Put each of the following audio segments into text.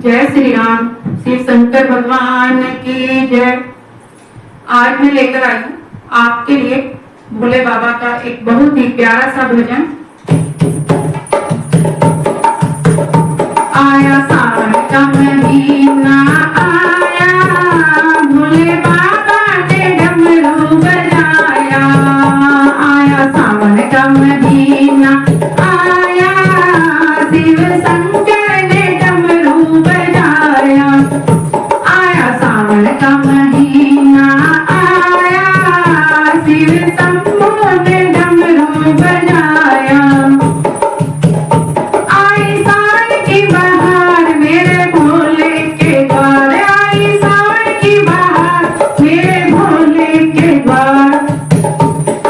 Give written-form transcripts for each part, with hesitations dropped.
जय श्री राम, शिव शंकर भगवान की जय। आज मैं लेकर आई हूँ आपके लिए भोले बाबा का एक बहुत ही प्यारा सा भजन। आया सावन का महीना आया, भोले बाबा ने डमरू बजाया। आया सावन का महीना आया, शिव शंकर ने डमरू बजाया। आया सावन का महीना आया, शिव शंभू ने डमरू बजाया। आई सावन की बहार मेरे भोले के द्वार, आई सावन की बहार मेरे भोले के द्वार।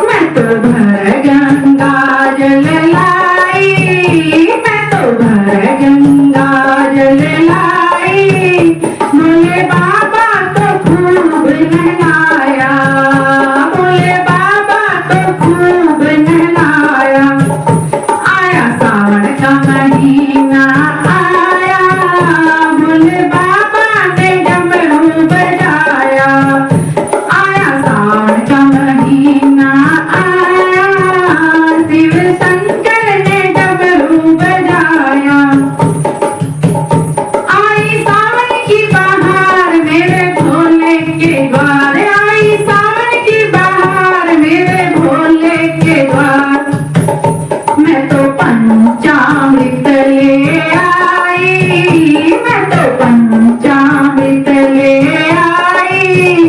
मैं तो भर गंगा जल लाई, मैं तो भर गंगा जल लाई। भोले बाबा तो खूब नहलाया, भोले बाबा तो खूब नहलाया। आया सावन का महीना आया, भोले बाबा ने डमरू बजाया। आया सावन का महीना आया, शिव शंकर ने डमरू बजाया। आई सावन की बहार मेरे भोले के द्वार, आई सावन की बहार मेरे भोले के द्वार। मैं तो पंचामृत ले आई, मैं तो पंचामृत ले आई।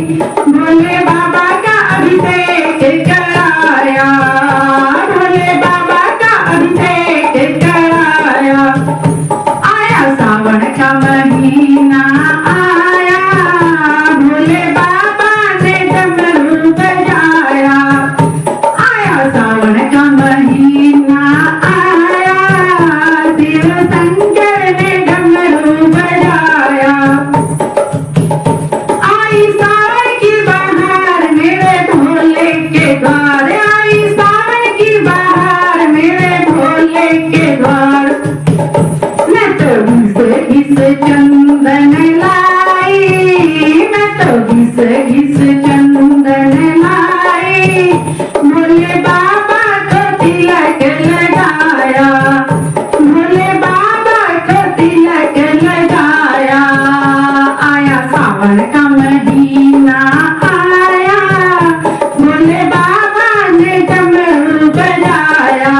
भोले बाबा का अभिषेक कराया, भोले बाबा का अभिषेक कराया। आया सावन का महीना आया, भोले बाबा ने डमरू बजाया। आया सावन का महीना आया, शिव शंकर ने डमरू बजाया। आई सावन की बहार मेरे भोले के द्वार, आई सावन की बहार मेरे भोले के द्वार। मैं तो घिस चंदन लाई, मैं तो घिस चंदन लाई। भोले बाबा को तिलक लगाया, भोले बाबा को तिलक लगाया। आया सावन का महीना आया, भोले बाबा ने डमरू बजाया।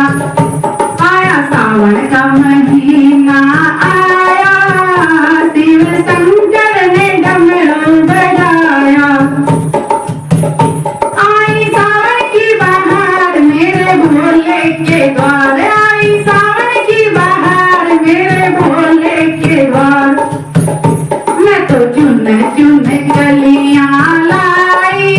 आया सावन का महीना आया, शिव शंकर ने डमरू बजाया। आई सावन की बहार मेरे भोले के द्वार, आई सावन की बहार मेरे भोले के द्वार। मैं तो चुन चुन कलियां लाई,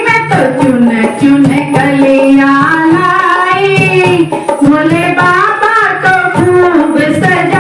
मैं तो चुन चुन कलियां लाई। भोले बाबा को खूब सजा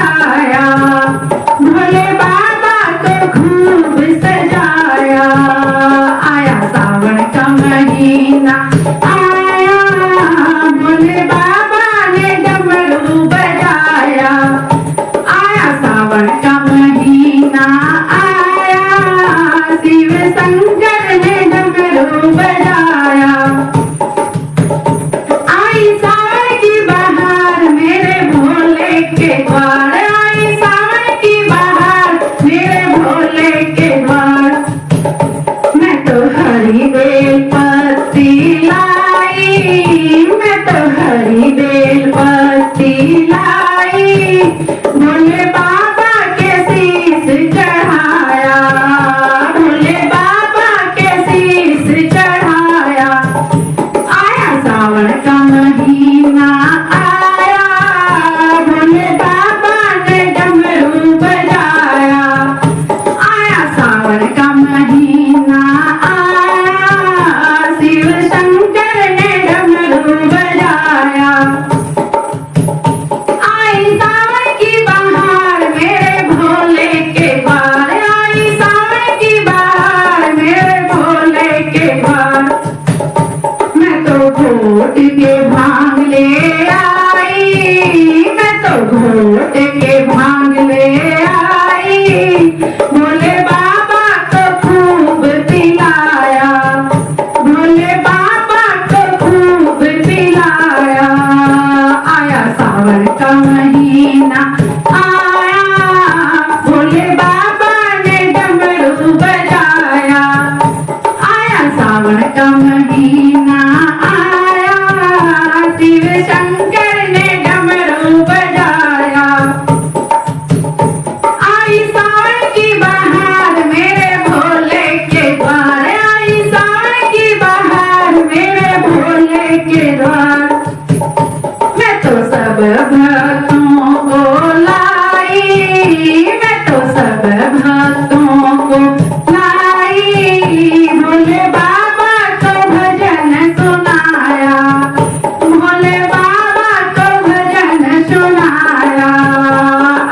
महीना आया, भोले बाबा ने डमरू बजाया। आया सावन का महीना आया, शिव शंकर ने डमरू बजाया। आई सावन की बहार मेरे भोले के द्वार, आई सावन की बहार मेरे भोले के द्वार। मैं तो सब भक्तों को लाई, मैं तो सब भक्तों को लाई, भोले बाबा को भजन सुनाया, भोले बाबा को भजन सुनाया।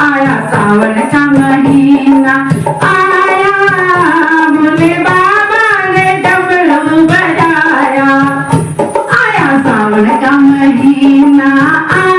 आया सावन का महीना आया, भोले बाबा ने डमरू बजाया। आया सावन का महीना आया,